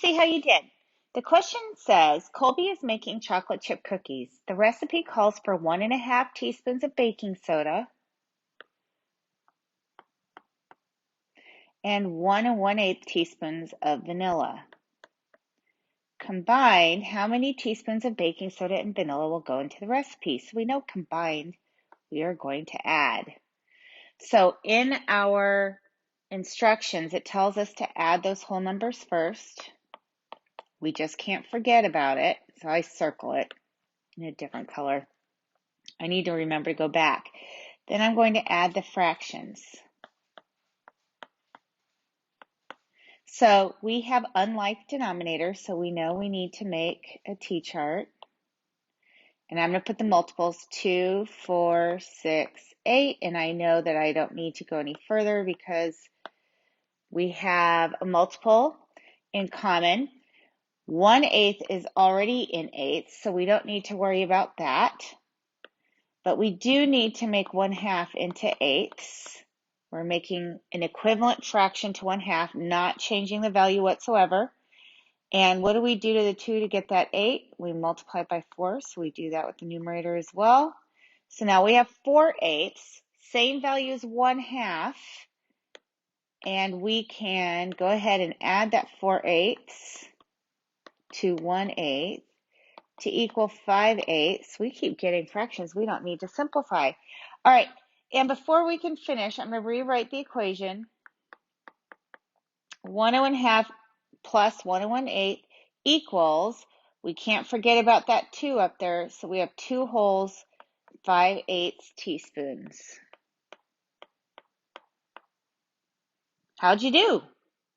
see how you did. The question says, Colby is making chocolate chip cookies. The recipe calls for 1.5 teaspoons of baking soda and 1 1/8 teaspoons of vanilla. Combined, how many teaspoons of baking soda and vanilla will go into the recipe? So we know combined, we are going to add. So in our instructions, it tells us to add those whole numbers first. We just can't forget about it, so I circle it in a different color. I need to remember to go back. Then I'm going to add the fractions. So we have unlike denominators, so we know we need to make a t-chart. And I'm going to put the multiples 2, 4, 6, 8, and I know that I don't need to go any further because we have a multiple in common. 1/8 is already in eighths, so we don't need to worry about that. But we do need to make 1/2 into eighths. We're making an equivalent fraction to 1/2, not changing the value whatsoever. And what do we do to the 2 to get that 8? We multiply by 4, so we do that with the numerator as well. So now we have 4/8, same value as 1/2, and we can go ahead and add that 4/8 to 1/8 to equal 5/8. We keep getting fractions. We don't need to simplify. All right, and before we can finish, I'm going to rewrite the equation. 1 1/2 plus 1 1/8 equals, we can't forget about that 2 up there, so we have 2 wholes, 5/8 teaspoons. How'd you do?